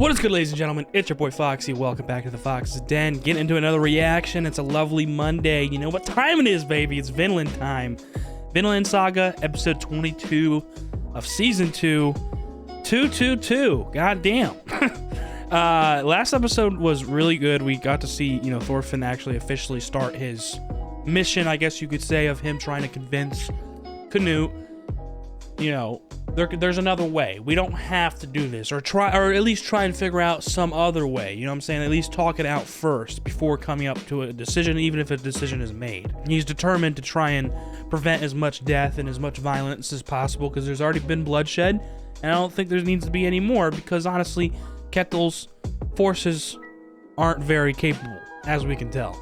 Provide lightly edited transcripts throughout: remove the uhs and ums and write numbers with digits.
What is good, ladies and gentlemen? It's your boy Foxy. Welcome back to the Fox's Den. Getting into another reaction. It's a lovely Monday. You know what time it is, baby. It's Vinland time. Vinland Saga, episode 22 of season 2. 222. God damn. Last episode was really good. We got to see, Thorfinn actually officially start his mission, I guess you could say, of him trying to convince Canute, there's another way. We don't have to do this, or at least try and figure out some other way. You know what I'm saying? At least talk it out first before coming up to a decision, even if a decision is made. He's determined to try and prevent as much death and as much violence as possible, because there's already been bloodshed, and I don't think there needs to be any more, because honestly, Ketil's forces aren't very capable, as we can tell.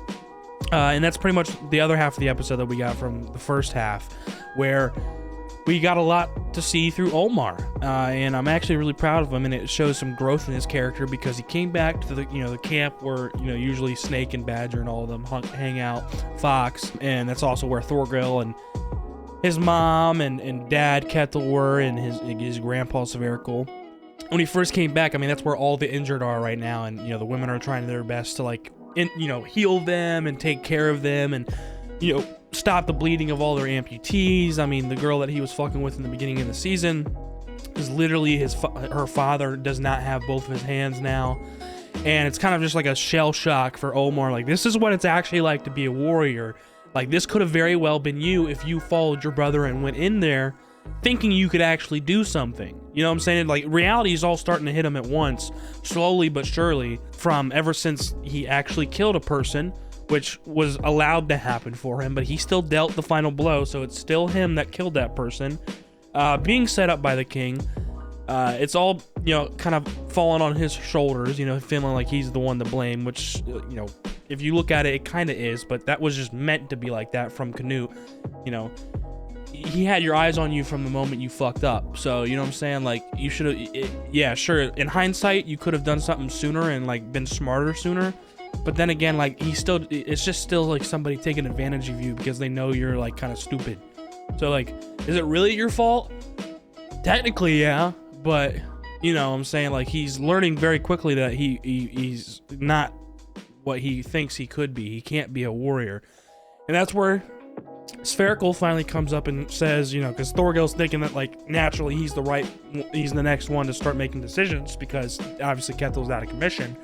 And that's pretty much the other half of the episode that we got from the first half, where we got a lot to see through Omar, and I'm actually really proud of him, and it shows some growth in his character, because he came back to the camp where usually Snake and Badger and all of them hang out, Fox, and that's also where Thorgil and his mom and dad Ketil were, and his grandpa Sverkel. When he first came back, I mean, that's where all the injured are right now, and the women are trying their best to heal them and take care of them, and stop the bleeding of all their amputees. I mean, the girl that he was fucking with in the beginning of the season is literally her father does not have both of his hands now, and it's kind of just like a shell shock for Omar. Like, this is what it's actually like to be a warrior. Like, this could have very well been you if you followed your brother and went in there thinking you could actually do something. You know what I'm saying? Like, reality is all starting to hit him at once, slowly but surely, from ever since he actually killed a person, which was allowed to happen for him, but he still dealt the final blow, so it's still him that killed that person, being set up by the king. It's all, kind of falling on his shoulders, feeling like he's the one to blame, which, if you look at it, it kind of is, but that was just meant to be like that from Canute. He had your eyes on you from the moment you fucked up, so, you know what I'm saying? Like, you should have, yeah, sure, in hindsight, you could have done something sooner and, been smarter sooner. But then again, it's just still like somebody taking advantage of you because they know you're kind of stupid. So is it really your fault? Technically, yeah, but I'm saying, he's learning very quickly that he's not what he thinks he could be. He can't be a warrior. And that's where Sverkel finally comes up and says, because Thorgil's thinking that naturally he's the next one to start making decisions, because obviously Ketil's out of commission.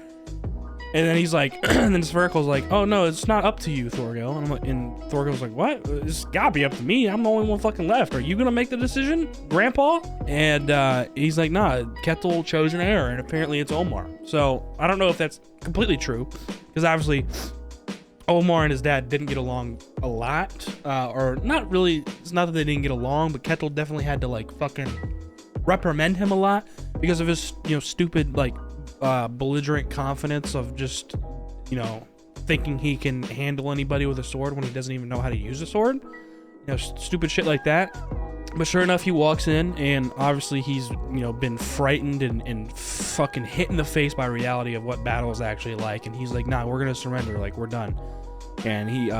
And then he's like, and then Sverkel's like, oh no, it's not up to you, Thorgil. And Thorgil's like, what? It's gotta be up to me. I'm the only one fucking left. Are you gonna make the decision, Grandpa? And he's like, nah, Ketil chose an heir, and apparently it's Omar. So I don't know if that's completely true, because obviously Omar and his dad didn't get along a lot, or not really. It's not that they didn't get along, but Ketil definitely had to fucking reprimand him a lot because of his stupid belligerent confidence of just thinking he can handle anybody with a sword when he doesn't even know how to use a sword, stupid shit like that. But sure enough, he walks in, and obviously he's been frightened and fucking hit in the face by reality of what battle is actually like, and he's like, nah, we're gonna surrender, we're done. And he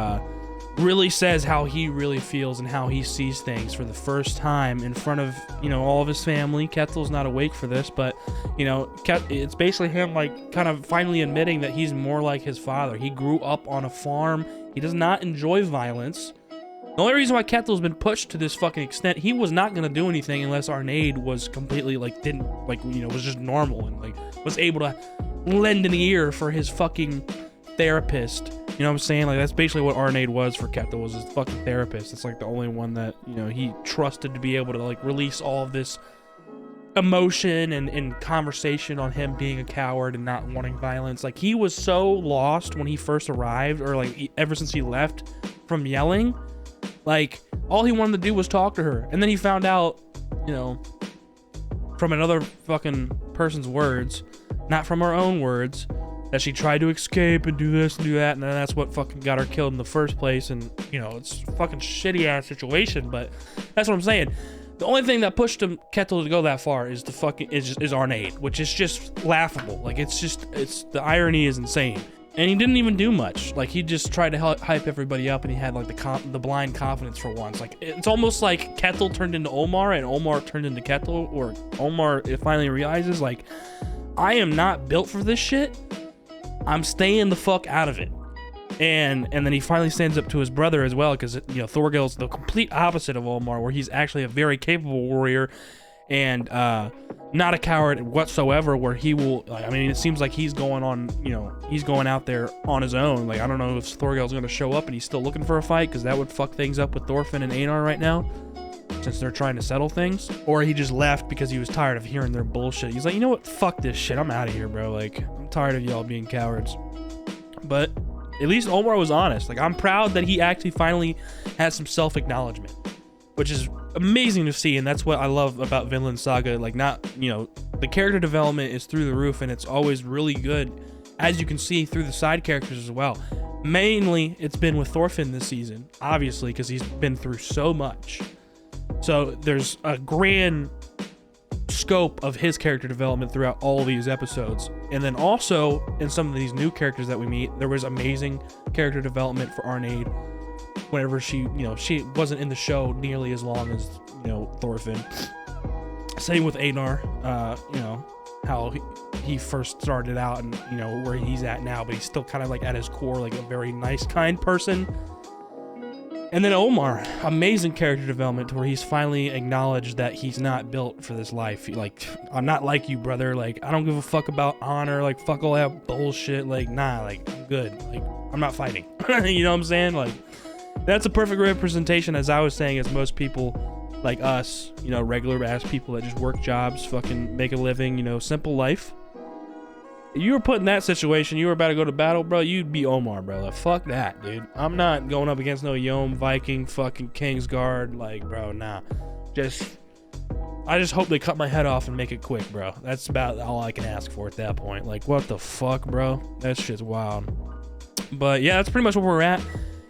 really says how he really feels and how he sees things for the first time in front of all of his family. Ketil's not awake for this, but it's basically him kind of finally admitting that he's more like his father. He grew up on a farm. He does not enjoy violence. The only reason why Ketil's been pushed to this fucking extent, he was not gonna do anything unless Arnaid was completely was just normal and was able to lend an ear for his fucking therapist. You know what I'm saying? That's basically what Arnaid was for Ketil, was his fucking therapist. It's the only one that, he trusted to be able to release all of this emotion and conversation on him being a coward and not wanting violence. He was so lost when he first arrived, or ever since he left from yelling. All he wanted to do was talk to her. And then he found out, from another fucking person's words, not from her own words, that she tried to escape and do this and do that, and then that's what fucking got her killed in the first place. And it's a fucking shitty ass situation, but that's what I'm saying. The only thing that pushed Ketil to go that far is Arnaid, which is just laughable. It's the irony is insane. And he didn't even do much. He just tried to hype everybody up, and he had the blind confidence for once. It's almost like Ketil turned into Omar and Omar turned into Ketil, or Omar finally realizes I am not built for this shit. I'm staying the fuck out of it. And then he finally stands up to his brother as well, because, you know, Thorgil's the complete opposite of Olmar, where he's actually a very capable warrior and not a coward whatsoever, where he will, I mean, it seems like he's going on, you know, he's going out there on his own. Like, I don't know if Thorgil's going to show up and he's still looking for a fight, because that would fuck things up with Thorfinn and Einar right now, since they're trying to settle things. Or he just left because he was tired of hearing their bullshit. He's like, you know what, fuck this shit, I'm out of here, bro. Like, I'm tired of y'all being cowards. But at least Olmar was honest. Like, I'm proud that he actually finally had some self-acknowledgement, which is amazing to see. And that's what I love about Vinland Saga. Like, not, you know, the character development is through the roof, and it's always really good, as you can see through the side characters as well. Mainly it's been with Thorfinn this season, obviously, because he's been through so much. So there's a grand scope of his character development throughout all these episodes. And then also in some of these new characters that we meet, there was amazing character development for Arnheid whenever she, you know, she wasn't in the show nearly as long as, you know, Thorfinn. Same with Einar, you know, how he first started out and, you know, where he's at now, but he's still kind of like at his core, like a very nice, kind person. And then Olmar, amazing character development to where he's finally acknowledged that he's not built for this life. Like, I'm not like you, brother. Like, I don't give a fuck about honor. Like, fuck all that bullshit. Like, nah, like, I'm good. Like, I'm not fighting. You know what I'm saying? Like, that's a perfect representation, as I was saying, as most people like us, you know, regular ass people that just work jobs, fucking make a living, you know, simple life. You were put in that situation, you were about to go to battle, bro, you'd be Omar, bro. Like, fuck that, dude. I'm not going up against no Yom, Viking, fucking Kingsguard. Like, bro, nah. I just hope they cut my head off and make it quick, bro. That's about all I can ask for at that point. Like, what the fuck, bro? That shit's wild. But yeah, that's pretty much where we're at.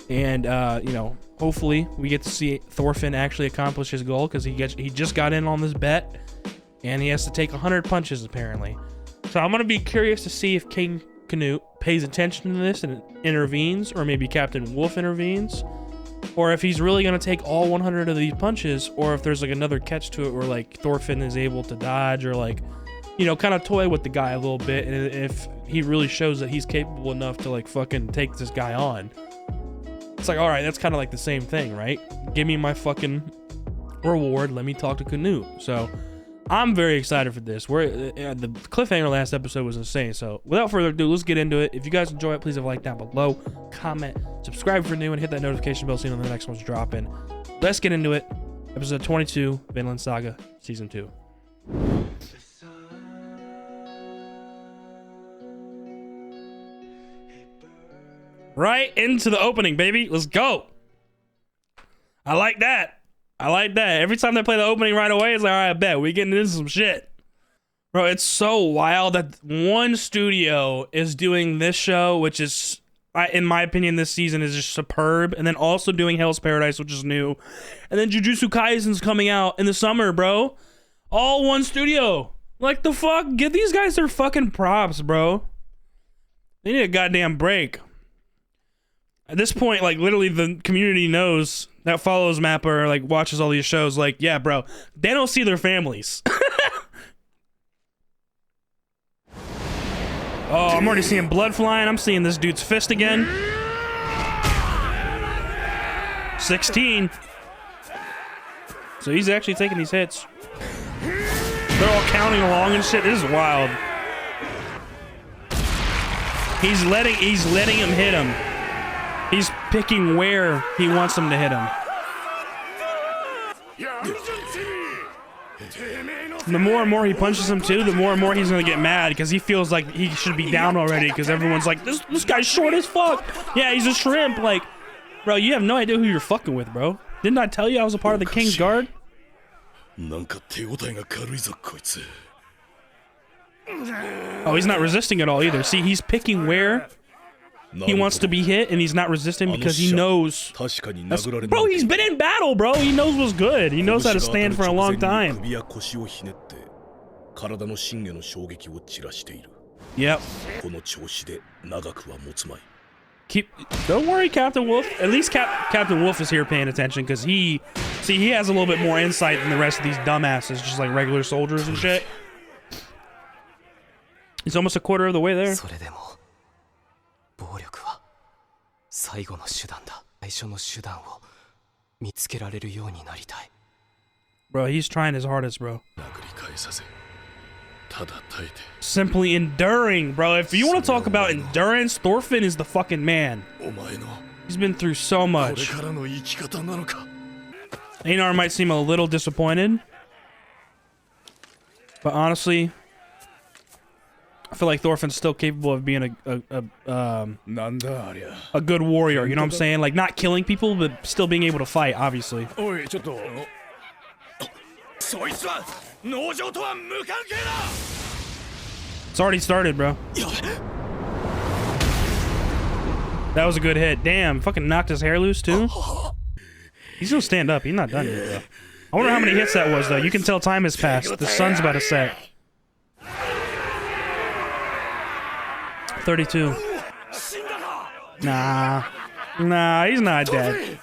And, you know, hopefully we get to see Thorfinn actually accomplish his goal, because he just got in on this bet, and he has to take 100 punches, apparently. So I'm going to be curious to see if King Canute pays attention to this and intervenes, or maybe Captain Wolf intervenes, or if he's really going to take all 100 of these punches, or if there's like another catch to it where like Thorfinn is able to dodge, or like, you know, kind of toy with the guy a little bit, and if he really shows that he's capable enough to like fucking take this guy on. It's like, all right, that's kind of like the same thing, right? Give me my fucking reward, let me talk to Canute. So I'm very excited for this. The cliffhanger last episode was insane. So without further ado, let's get into it. If you guys enjoy it, please leave a like down below, comment, subscribe for new, and hit that notification bell so you know when the next one's dropping. Let's get into it. Episode 22, Vinland Saga, Season 2. Right into the opening, baby. Let's go. I like that. I like that. Every time they play the opening right away, it's like, all right, I bet we're getting into some shit. Bro, it's so wild that one studio is doing this show, which is, in my opinion, this season is just superb. And then also doing Hell's Paradise, which is new. And then Jujutsu Kaisen's coming out in the summer, bro. All one studio. Like, the fuck? Give these guys their fucking props, bro. They need a goddamn break. At this point, like, literally the community knows that follows Mappa or, like, watches all these shows. Like, yeah, bro, they don't see their families. Oh, I'm already seeing blood flying. I'm seeing this dude's fist again. 16. So he's actually taking these hits. They're all counting along and shit. This is wild. He's letting him hit him. He's picking where he wants him to hit him. The more and more he punches him too, the more and more he's gonna get mad, because he feels like he should be down already, because everyone's like, this guy's short as fuck. Yeah, he's a shrimp. Like, bro, you have no idea who you're fucking with, bro. Didn't I tell you I was a part of the King's Guard? Oh, he's not resisting at all either. See, he's picking where he wants to be hit, and he's not resisting because he knows. Bro, he's been in battle, bro. He knows what's good. He knows how to stand for a long time. Yep. Don't worry, Captain Wolf. At least Captain Wolf is here paying attention, because he has a little bit more insight than the rest of these dumbasses, just like regular soldiers and shit. He's almost a quarter of the way there. Bro, he's trying his hardest, bro. Simply enduring, bro. If you want to talk about endurance, Thorfinn is the fucking man. He's been through so much. Einar might seem a little disappointed, but honestly, I feel like Thorfinn's still capable of being a good warrior. You know what I'm saying? Like, not killing people, but still being able to fight, obviously. It's already started, bro. That was a good hit. Damn, fucking knocked his hair loose, too. He's gonna stand up. He's not done yet, though. I wonder how many hits that was, though. You can tell time has passed. The sun's about to set. 32. Nah, he's not dead.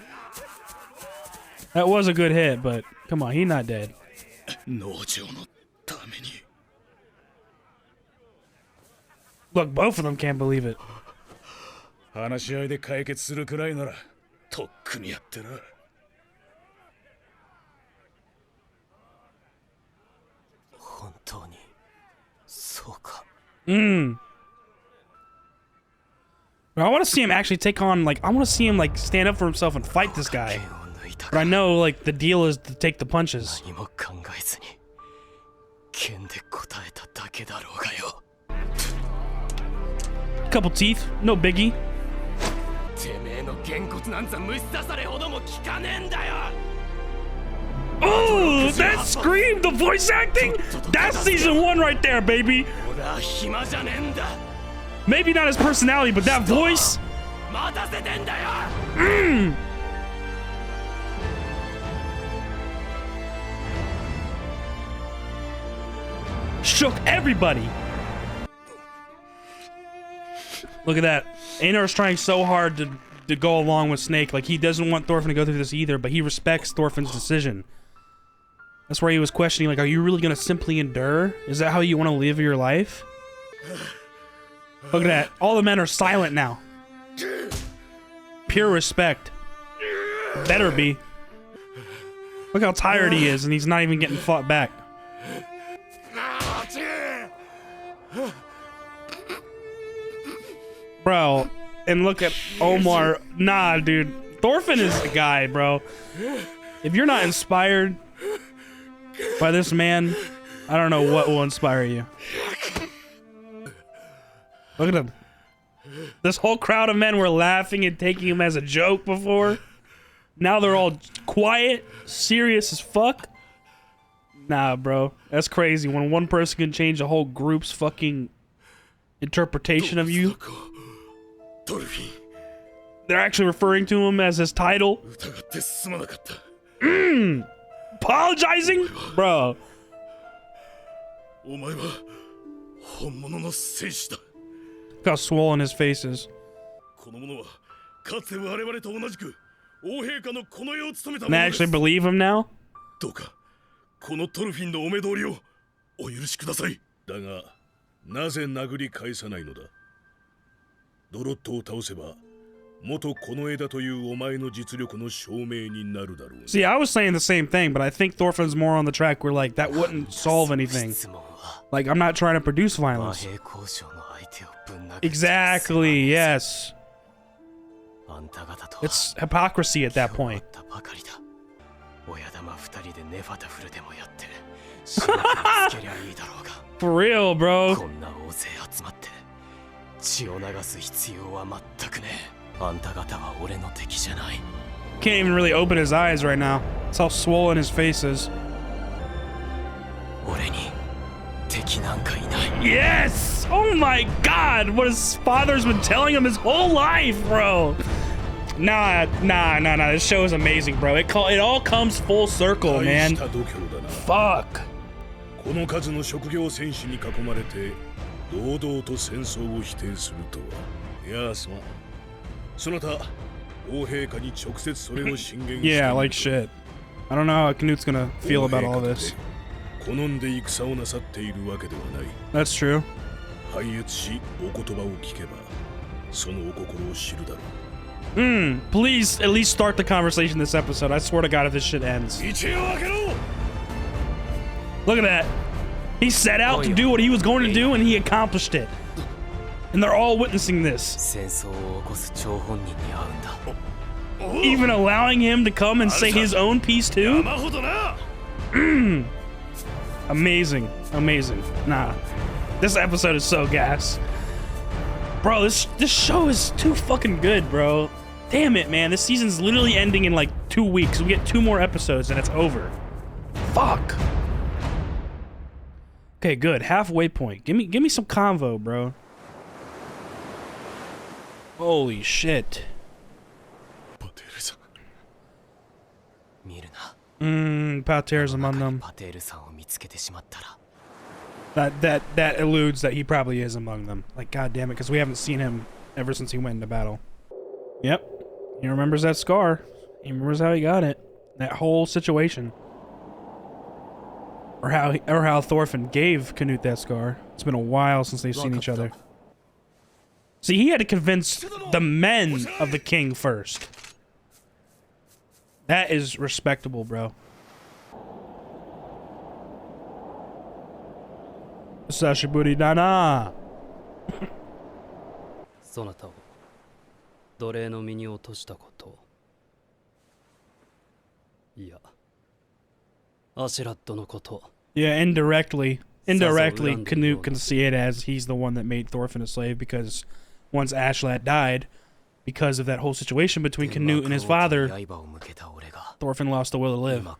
That was a good hit, but come on, he's not dead. Look, both of them can't believe it. But I want to see him actually take on, like, I want to see him, like, stand up for himself and fight this guy. But I know, like, the deal is to take the punches. Couple teeth, no biggie. Oh, that scream, the voice acting, that's season 1 right there, baby. Maybe not his personality, but that voice. Shook everybody. Look at that. Einar's trying so hard to go along with Snake. Like, he doesn't want Thorfinn to go through this either, but he respects Thorfinn's decision. That's where he was questioning, like, are you really gonna simply endure? Is that how you want to live your life? Look at that. All the men are silent now. Pure respect. Better be. Look how tired he is, and he's not even getting fought back. Bro, and look at Omar. Nah, dude. Thorfinn is the guy, bro. If you're not inspired by this man, I don't know what will inspire you. Look at him. This whole crowd of men were laughing and taking him as a joke before. Now they're all quiet, serious as fuck. Nah, bro. That's crazy. When one person can change a whole group's fucking interpretation of you. They're actually referring to him as his title. Apologizing? Bro. Look how swollen his face is. And I actually believe him now? See, I was saying the same thing, but I think Thorfinn's more on the track where, like, that wouldn't solve anything. Like, I'm not trying to produce violence. Exactly, yes. It's hypocrisy at that point. For real, bro. Can't even really open his eyes right now. That's how swollen his face is. Yes! Oh my god! What his father's been telling him his whole life, bro! Nah. This show is amazing, bro. It all comes full circle, man. Fuck. Yeah, like shit. I don't know how Knut's gonna feel about all this. That's true. Please at least start the conversation this episode. I swear to God, if this shit ends. Look at that. He set out to do what he was going to do, and he accomplished it. And they're all witnessing this. Even allowing him to come and say his own piece too? Amazing. Amazing. Nah. This episode is so gas. Bro, this show is too fucking good, bro. Damn it, man. This season's literally ending in like 2 weeks. We get 2 more episodes and it's over. Fuck. Okay, good. Halfway point. Give me some convo, bro. Holy shit. Pater's among them. That alludes that he probably is among them. Like, god damn it, because we haven't seen him ever since he went into battle. Yep. He remembers that scar. He remembers how he got it. That whole situation. Or how Thorfinn gave Canute that scar. It's been a while since they've seen each other. See, he had to convince the men of the king first. That is respectable, bro. Sashiburi Dana. Yeah, indirectly, Canute can see it as he's the one that made Thorfinn a slave, because once Ashlat died, because of that whole situation between Canute and his father, Thorfinn lost the will to live. Now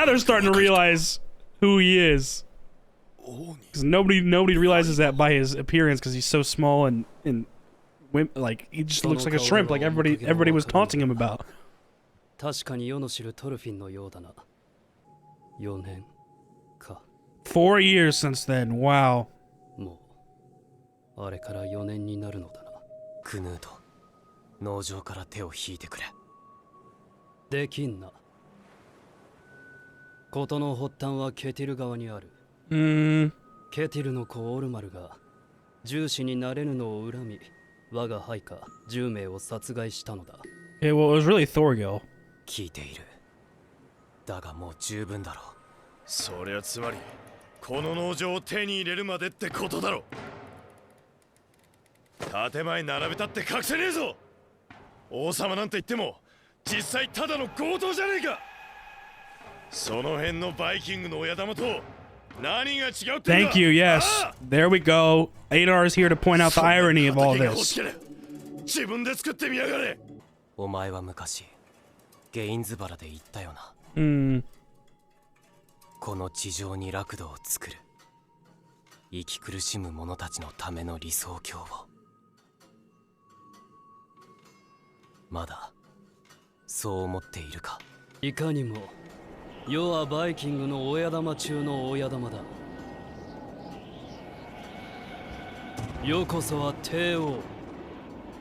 they're starting to realize who he is. Because nobody realizes that by his appearance, because he's so small and like he just looks like a shrimp, like everybody was taunting him about. 4 years since then. Wow. あれから4年になるのだな。クヌート、農場から手を引いてくれ。できんな。事の発端はケティル側にある。ケティルの子オルマルが重視になれぬのを恨み、我が配下10名を殺害したのだ。Yeah, well, it was really Thorgil. 聞いている。だがもう十分だろう。そりゃつまり、この農場を手に入れるまでってことだろう。建前並べたって隠せねえぞ。王様なんて言っても実際ただの強盗じゃねえか。その辺のバイキングの親玉と何が違うってんだ。 Thank you, yes. There we go. Adar is here to point out the irony of all this. 自分で作ってみやがれ。お前は昔ゲインズバラで言ったよな。この地上に楽土を作る。生き苦しむ者たちのための理想郷を。まだそう思っているか。いかにも世はバイキングの親玉中の親玉だ。よこそは帝王、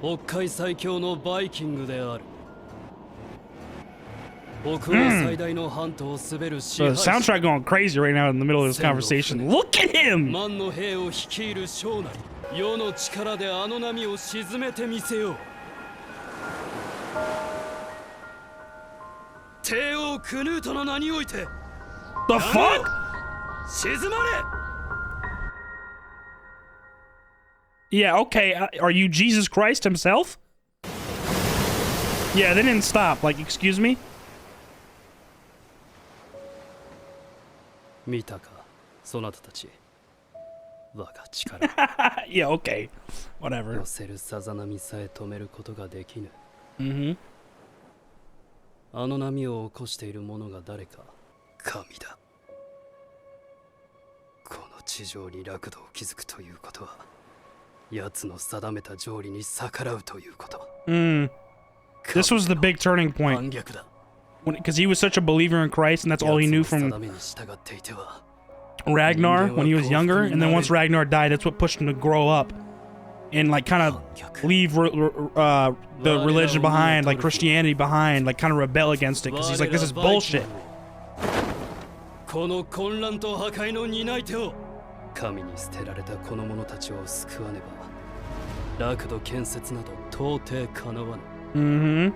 北海最強のバイキングである。北欧最大の半島を滑る支配者。 The soundtrack going crazy right now in the middle of this conversation. Look at him! 万の兵を率いる将来、世の力であの波を沈めてみせよう。帝王クヌートの名において The fuck? 沈まれ。 Yeah, okay. Are you Jesus Christ himself? Yeah, they didn't stop. Like, excuse me? 見たか、そなたたち。我が力。Yeah, okay. Whatever. 寄せるさざ波さえ止めることができぬ。あの波を起こしている者が誰か、神だ。この地上に楽土を築くということは、奴の定めた条理に逆らうということ。This was the big turning point. Because he was such a believer in Christ, and that's all he knew from Ragnar when he was younger, and then once Ragnar died, that's what pushed him to grow up and like kind of leave the religion behind, like Christianity behind, like kind of rebel against it, because he's like, this is bullshit. この混乱と破壊の担い手を神に捨てられたこの者たちを救わねば楽土建設など到底かなわぬ。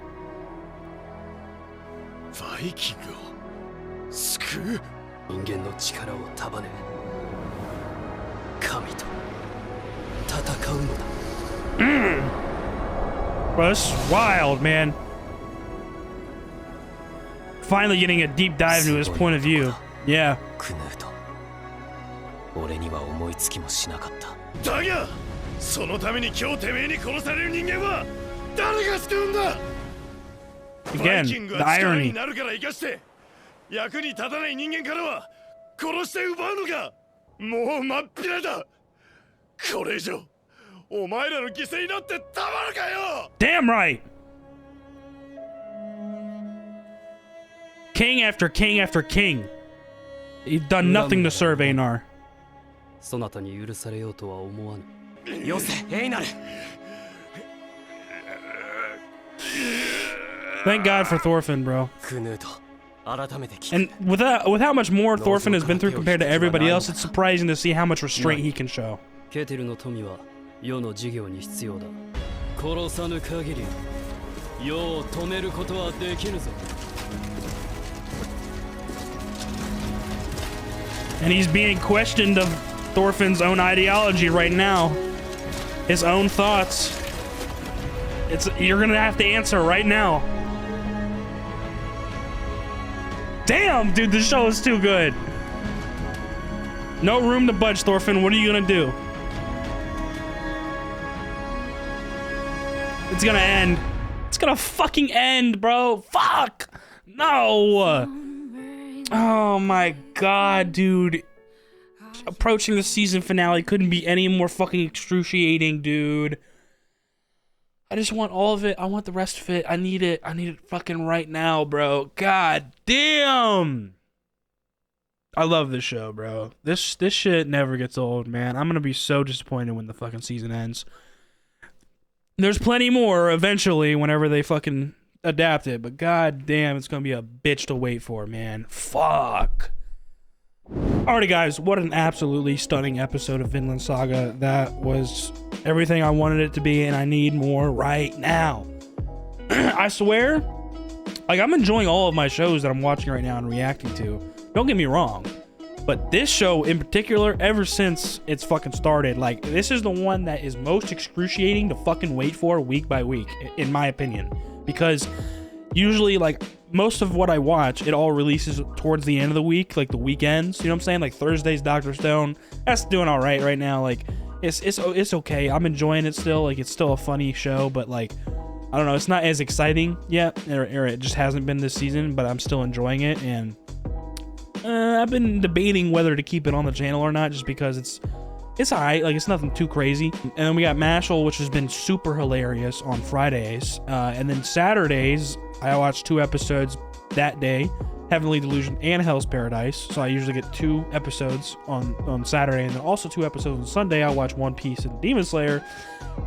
バイキングを救う？人間の力を束ね神と戦うのだ。Bro, this is wild, man. Finally getting a deep dive into his point of view. Yeah. クヌート、俺には思いつきもしなかった。だが、そのために今日てめえに殺される人間は誰が救うんだ？ Again, the irony. なるから生かして役に立たない人間からは殺して奪うのがもう真っ平だ。これ以上お前らの犠牲になってたまるかよ。 Damn right. King after king after king. He's done nothing to serve Einar. そなたに許されようとは思わぬ。よせ、エイナル。 Thank God for Thorfinn, bro. クヌート、改めて聞く。 And with how much more Thorfinn has been through compared to everybody else, it's surprising to see how much restraint he can show. ケテルの富は世の事業に必要だ。殺さぬ限り世を止めることはできぬぞ。 And he's being questioned of Thorfinn's own ideology right now. His own thoughts. You're gonna have to answer right now. Damn, dude, this show is too good. No room to budge, Thorfinn. What are you gonna do? It's gonna end. It's gonna fucking end, bro. Fuck! No! Oh my god, dude. Approaching the season finale couldn't be any more fucking excruciating, dude. I just want all of it. I want the rest of it. I need it. I need it fucking right now, bro. God damn. I love this show, bro. This shit never gets old, man. I'm gonna be so disappointed when the fucking season ends. There's plenty more eventually whenever they fucking adapt it, but god damn, it's gonna be a bitch to wait for, man. Fuck. Alrighty, guys, what an absolutely stunning episode of Vinland Saga. That was everything I wanted it to be, and I need more right now. I swear, like, I'm enjoying all of my shows that I'm watching right now and reacting to. Don't get me wrong, but this show in particular, ever since it's fucking started, like, this is the one that is most excruciating to fucking wait for week by week, in my opinion. Because usually, like, most of what I watch, it all releases towards the end of the week, like the weekends, you know what I'm saying? Like Thursday's Dr. Stone, that's doing all right now. Like, it's okay. I'm enjoying it still. Like, it's still a funny show, but like, I don't know, it's not as exciting yet, or it just hasn't been this season, but I'm still enjoying it. And I've been debating whether to keep it on the channel or not, just because it's alright, like, it's nothing too crazy. And then we got Mashal, which has been super hilarious on Fridays. And then Saturdays, I watch 2 episodes that day, Heavenly Delusion and Hell's Paradise. So I usually get 2 episodes on Saturday, and then also 2 episodes on Sunday. I watch One Piece and Demon Slayer.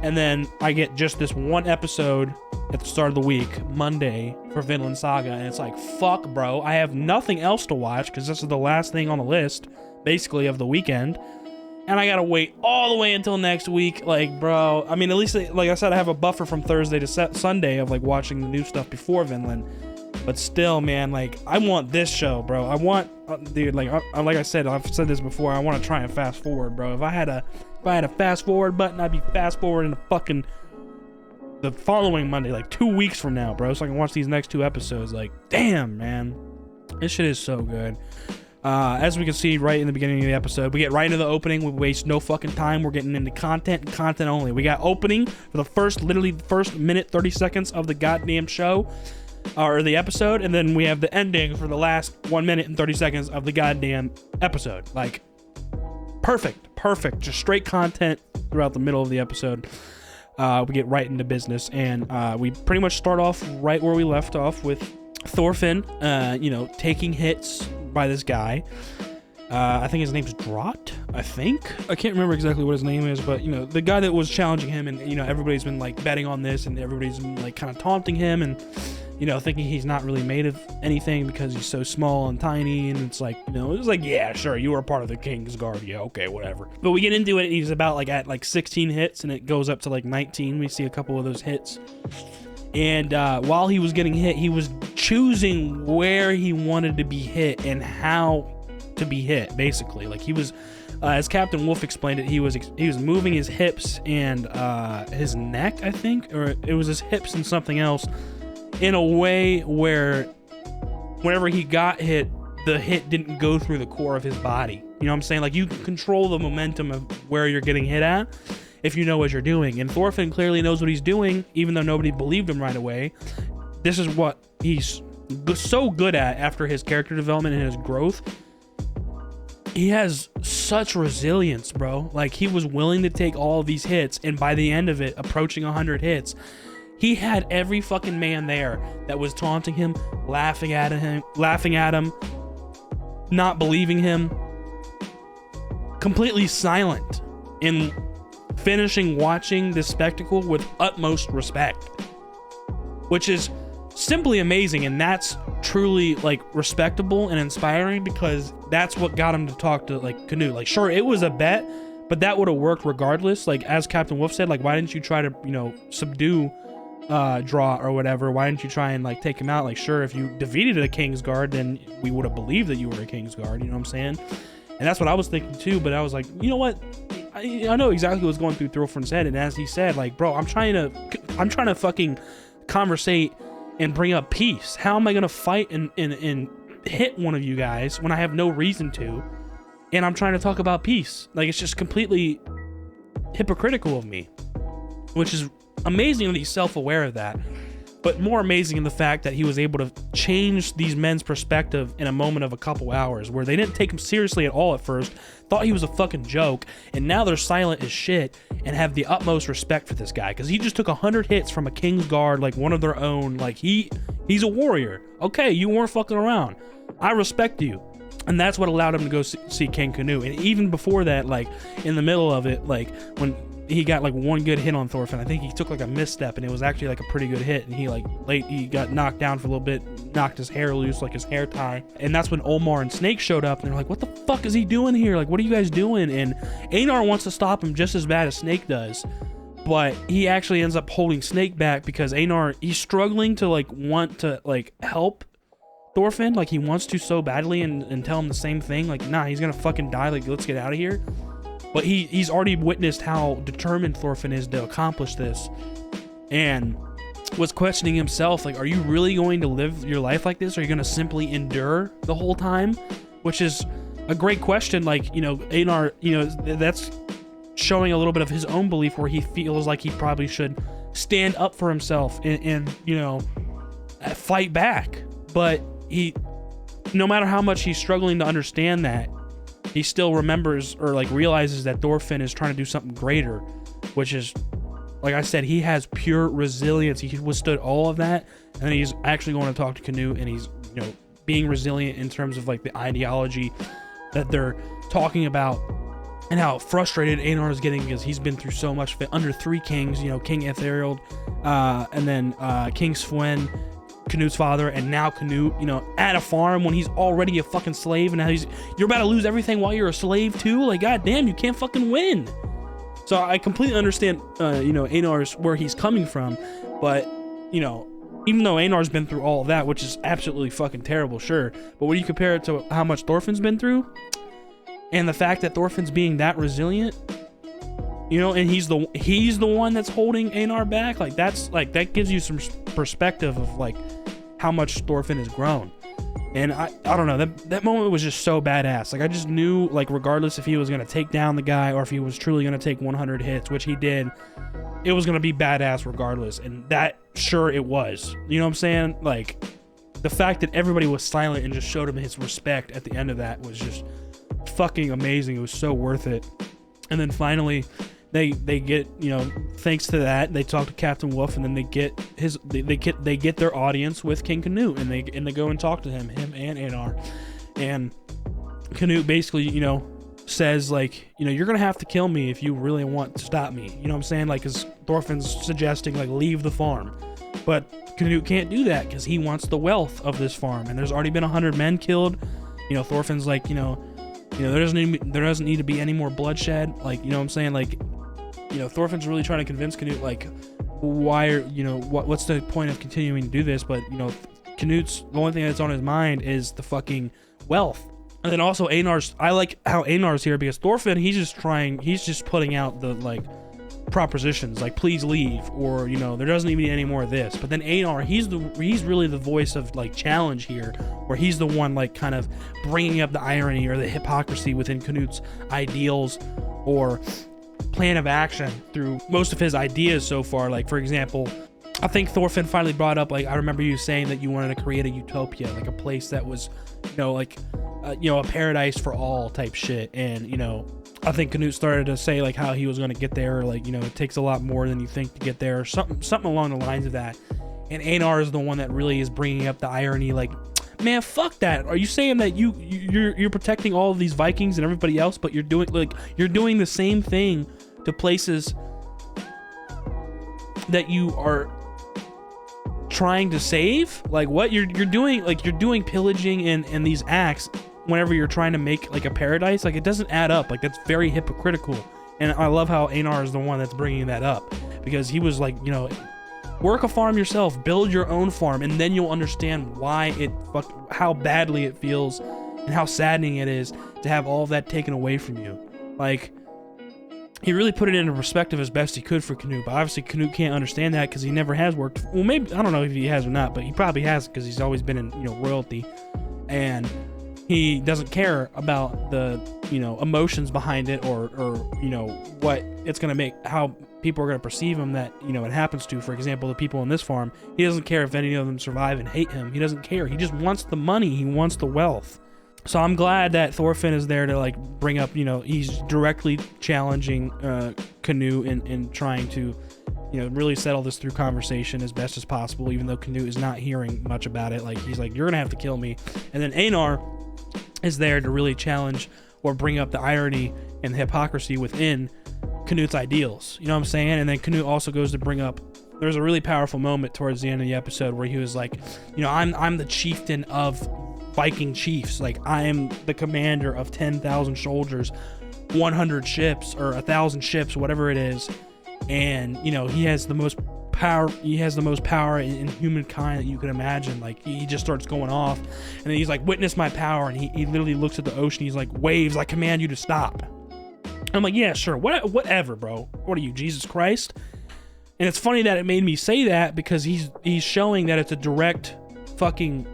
And then I get just this 1 episode at the start of the week, Monday, for Vinland Saga. And it's like, fuck, bro. I have nothing else to watch, because this is the last thing on the list, basically, of the weekend. And I gotta wait all the way until next week. Like, bro, I mean, at least, like I said, I have a buffer from Thursday to Sunday of, like, watching the new stuff before Vinland. But still, man, like, I want this show, bro. I want, dude, like I said, I've said this before, I want to try and fast forward, bro. If I had a fast forward button, I'd be fast forwarding the following Monday, like 2 weeks from now, bro, so I can watch these next 2 episodes. Like, damn, man, this shit is so good. As we can see right in the beginning of the episode, we get right into the opening. We waste no fucking time. We're getting into content and content only. We got opening for the literally first minute 30 seconds of the goddamn show, or the episode, and then we have the ending for the last 1 minute and 30 seconds of the goddamn episode. Like, perfect, just straight content throughout the middle of the episode. We get right into business, and we pretty much start off right where we left off with Thorfinn, taking hits by this guy, I think his name's Drott. I can't remember exactly what his name is, but you know, the guy that was challenging him, and you know, everybody's been like betting on this, and everybody's been like kind of taunting him, and you know, thinking he's not really made of anything because he's so small and tiny, and it's like, you know, it's like, yeah, sure, you were part of the King's Guard, yeah, okay, whatever. But we get into it, and he's about like at like 16 hits, and it goes up to like 19. We see a couple of those hits. And while he was getting hit, he was choosing where he wanted to be hit and how to be hit, basically. Like he was, as Captain Wolf explained it, he was moving his hips and his neck, I think, or it was his hips and something else, in a way where whenever he got hit, the hit didn't go through the core of his body. You know what I'm saying? Like, you can control the momentum of where you're getting hit at if you know what you're doing. And Thorfinn clearly knows what he's doing, even though nobody believed him right away. This is what he's so good at after his character development and his growth. He has such resilience, bro. Like, he was willing to take all of these hits, and by the end of it, approaching 100 hits, he had every fucking man there that was taunting him, laughing at him, not believing him, completely silent, and finishing watching this spectacle with utmost respect, which is simply amazing. And that's truly like respectable and inspiring, because that's what got him to talk to like Canute. Like, sure, it was a bet, but that would have worked regardless. Like, as Captain Wolf said, like, why didn't you try to, you know, subdue Draw or whatever? Why didn't you try and like take him out? Like, sure, if you defeated a King's Guard, then we would have believed that you were a King's Guard, you know what I'm saying? And that's what I was thinking too. But I was like, you know what, I know exactly what's going through Thorfinn's head. And as he said, like, bro, I'm trying to fucking conversate and bring up peace. How am I gonna fight and hit one of you guys when I have no reason to, and I'm trying to talk about peace? Like, it's just completely hypocritical of me, which is amazing that he's self-aware of that, but more amazing in the fact that he was able to change these men's perspective in a moment of a couple hours, where they didn't take him seriously at all at first, thought he was a fucking joke, and now they're silent as shit and have the utmost respect for this guy, because he just took 100 hits from a King's Guard, like one of their own. Like, he's a warrior. Okay, you weren't fucking around. I respect you. And that's what allowed him to go see King Canute. And even before that, like, in the middle of it, like, when he got like one good hit on Thorfinn, I think he took like a misstep, and it was actually like a pretty good hit, and he got knocked down for a little bit, knocked his hair loose, like his hair tie. And that's when Olmar and Snake showed up, and they're like, what the fuck is he doing here? Like, what are you guys doing? And Einar wants to stop him just as bad as Snake does, but he actually ends up holding Snake back, because Einar, he's struggling to like want to like help Thorfinn, like he wants to so badly, and tell him the same thing, like, nah, he's gonna fucking die, like, let's get out of here. But he's already witnessed how determined Thorfinn is to accomplish this, and was questioning himself, like, are you really going to live your life like this? Or are you going to simply endure the whole time? Which is a great question. Like, you know, Einar, you know, that's showing a little bit of his own belief, where he feels like he probably should stand up for himself and you know, fight back. But he, no matter how much he's struggling to understand that, he still remembers, or like realizes, that Thorfinn is trying to do something greater, which is, like I said, he has pure resilience. He withstood all of that, and then he's actually going to talk to Canute, and he's, you know, being resilient in terms of like the ideology that they're talking about, and how frustrated Einar is getting, because he's been through so much under 3 kings, you know, King Etherild, and then King Sven, Canute's father, and now Canute, you know, at a farm when he's already a fucking slave, and now you're about to lose everything while you're a slave too. Like, goddamn, you can't fucking win. So I completely understand, you know, Einar's, where he's coming from, but, you know, even though Einar's been through all of that, which is absolutely fucking terrible, sure, but when you compare it to how much Thorfinn's been through, and the fact that Thorfinn's being that resilient, you know, and he's the one that's holding Einar back, like, that gives you some perspective of like how much Thorfinn has grown. And I don't know, that moment was just so badass. Like, I just knew, like, regardless if he was gonna take down the guy or if he was truly gonna take 100 hits, which he did, it was gonna be badass regardless. And that, sure, it was. You know what I'm saying? Like, the fact that everybody was silent and just showed him his respect at the end of that was just fucking amazing. It was so worth it. And then finally, they get, you know, thanks to that, they talk to Captain Wolf, and then they get they get their audience with King Canute, and they go and talk to him and Einar. And Canute basically, says like, you're gonna have to kill me if you really want to stop me. You know what I'm saying? Like, cause Thorfinn's suggesting like leave the farm, but Canute can't do that because he wants the wealth of this farm, and there's already been 100 men killed. Thorfinn's like, there doesn't need to be any more bloodshed. Like, you know what I'm saying? Like, Thorfinn's really trying to convince Canute like, why are, what's the point of continuing to do this? But Canute's, the only thing that's on his mind is the fucking wealth. And then also I like how Einar's here, because Thorfinn, he's just putting out the like propositions, like please leave, or there doesn't even need any more of this. But then Einar, he's really the voice of like challenge here, where he's the one like kind of bringing up the irony or the hypocrisy within Canute's ideals or plan of action through most of his ideas so far. Like, for example, I think Thorfinn finally brought up, like, I remember you saying that you wanted to create a utopia, like a place that was, a paradise for all type shit. And, I think Canute started to say like how he was going to get there. Like, it takes a lot more than you think to get there, or something along the lines of that. And Einar is the one that really is bringing up the irony. Like, man, fuck that. Are you saying that you're protecting all of these Vikings and everybody else, but you're doing the same thing to places that you are trying to save? Like, what you're doing pillaging and these acts whenever you're trying to make like a paradise? Like, it doesn't add up. Like, that's very hypocritical. And I love how Einar is the one that's bringing that up, because he was like, work a farm yourself, build your own farm, and then you'll understand how badly it feels and how saddening it is to have all of that taken away from you. Like, he really put it into perspective as best he could for Canute, but obviously Canute can't understand that because he never has worked. Well, maybe, I don't know if he has or not, but he probably has, because he's always been in, royalty, and he doesn't care about the, emotions behind it, or what it's going to make, how people are going to perceive him that, it happens to. For example, the people on this farm, he doesn't care if any of them survive and hate him. He doesn't care. He just wants the money. He wants the wealth. So I'm glad that Thorfinn is there to like bring up, he's directly challenging Canute and trying to, really settle this through conversation as best as possible, even though Canute is not hearing much about it. Like, he's like, you're gonna have to kill me. And then Einar is there to really challenge or bring up the irony and the hypocrisy within Canute's ideals. You know what I'm saying? And then Canute also goes to bring up, there's a really powerful moment towards the end of the episode where he was like, I'm the chieftain of Viking chiefs. Like, I am the commander of 10,000 soldiers, 100 ships, or 1,000 ships, whatever it is. And, he has the most power in humankind that you can imagine. Like, he just starts going off, and then he's like, witness my power. And he literally looks at the ocean. He's like, waves, I command you to stop. I'm like, yeah, sure. Whatever, bro. What are you, Jesus Christ? And it's funny that it made me say that, because he's showing that it's a direct fucking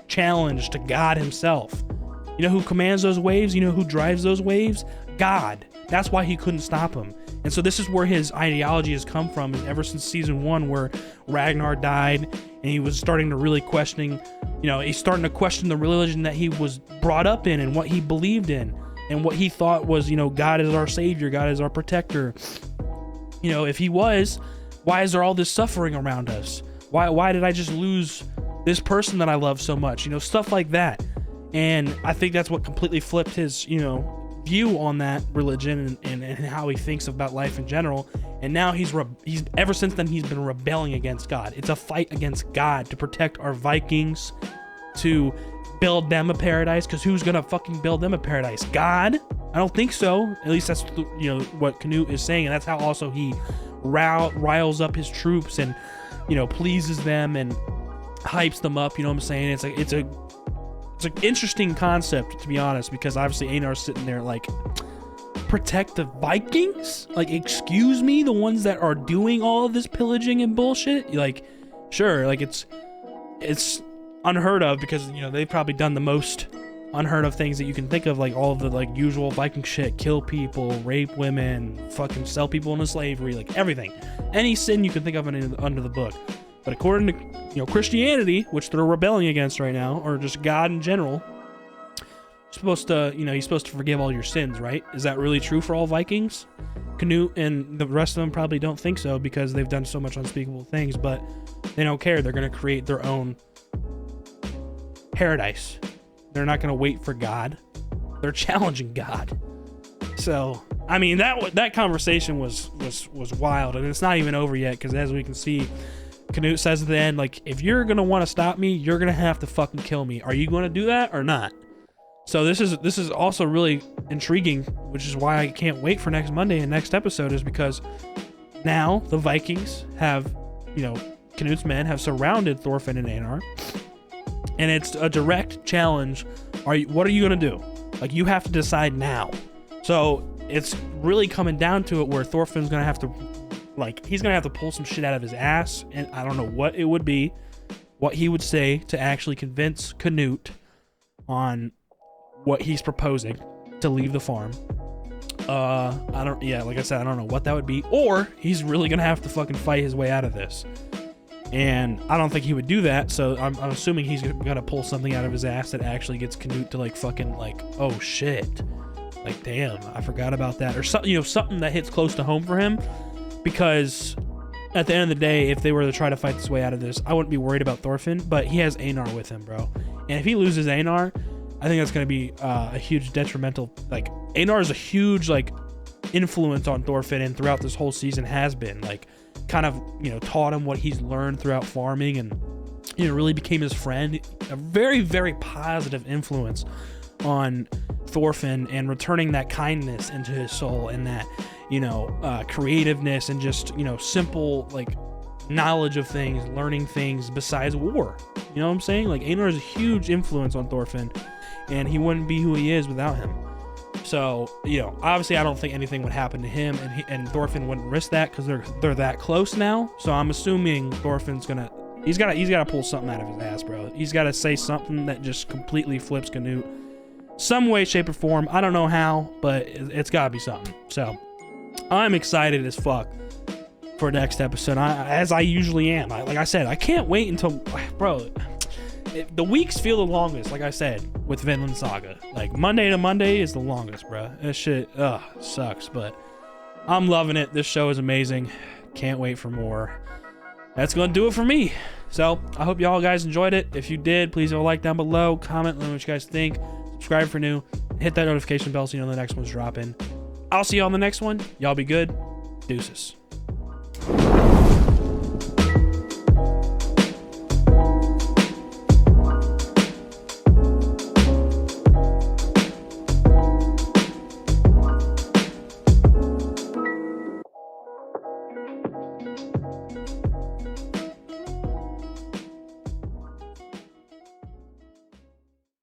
challenge to God himself. You know who commands those waves? You know who drives those waves? God. That's why he couldn't stop him. And so this is where his ideology has come from, ever since season 1, where Ragnar died, and he was starting to really questioning, he's starting to question the religion that he was brought up in and what he believed in and what he thought was, God is our savior, God is our protector. If he was, why is there all this suffering around us? Why did I just lose this person that I love so much? Stuff like that. And I think that's what completely flipped his, view on that religion and how he thinks about life in general. And now he's ever since then, he's been rebelling against God. It's a fight against God to protect our Vikings, to build them a paradise, because who's gonna fucking build them a paradise? God? I don't think so. At least that's what Canute is saying, and that's how also he riles up his troops and pleases them and hypes them up. You know what I'm saying? It's an interesting concept, to be honest, because obviously Einar's sitting there like, protect the Vikings? Like, excuse me, the ones that are doing all of this pillaging and bullshit? Like, sure, like it's unheard of, because they've probably done the most unheard of things that you can think of, like all of the like usual Viking shit, kill people, rape women, fucking sell people into slavery, like everything, any sin you can think of under the book. But according to Christianity, which they're rebelling against right now, or just God in general, you're supposed to he's supposed to forgive all your sins, right? Is that really true for all Vikings? Canute and the rest of them probably don't think so, because they've done so much unspeakable things, but they don't care. They're going to create their own paradise. They're not going to wait for God. They're challenging God. So, I mean, that conversation was wild, and it's not even over yet, because as we can see, Canute says at the end, like, if you're gonna want to stop me, you're gonna have to fucking kill me. Are you going to do that or not? So this is also really intriguing, which is why I can't wait for next Monday and next episode, is because now the Vikings have, you know, Canute's men have surrounded Thorfinn and Einar, and it's a direct challenge. What are you gonna do? Like, you have to decide now. So it's really coming down to it where Thorfinn's gonna have to, like, he's gonna have to pull some shit out of his ass, and I don't know what it would be, what he would say to actually convince Canute on what he's proposing to leave the farm. Like I said, I don't know what that would be, or he's really gonna have to fucking fight his way out of this. And I don't think he would do that, so I'm assuming he's gonna pull something out of his ass that actually gets Canute to, like, fucking, like, oh shit, like, damn, I forgot about that, or something, you know, something that hits close to home for him. Because at the end of the day, if they were to try to fight this way out of this, I wouldn't be worried about Thorfinn, but he has Einar with him, bro. And if he loses Einar, I think that's going to be a huge detrimental, like, Einar is a huge, like, influence on Thorfinn, and throughout this whole season has been, like, kind of, you know, taught him what he's learned throughout farming, and, you know, really became his friend. A very, very positive influence on Thorfinn, and returning that kindness into his soul, and that, you know, creativeness, and just, you know, simple, like, knowledge of things, learning things besides war. You know what I'm saying? Like, Einar is a huge influence on Thorfinn, and he wouldn't be who he is without him. So, you know, obviously I don't think anything would happen to him, and Thorfinn wouldn't risk that, because they're that close now. So I'm assuming Thorfinn's gonna, he's gotta pull something out of his ass, bro. He's gotta say something that just completely flips Canute, some way, shape, or form. I don't know how, but it's gotta be something. So I'm excited as fuck for next episode, as I usually am. Like I said, I can't wait until, bro, the weeks feel the longest, like I said, with Vinland Saga. Like, Monday to Monday is the longest, bro. This shit, sucks, but I'm loving it. This show is amazing. Can't wait for more. That's gonna do it for me. So I hope y'all guys enjoyed it. If you did, please leave a like down below, comment, let me know what you guys think, subscribe for new, hit that notification bell so you know the next one's dropping. I'll see you on the next one. Y'all be good. Deuces.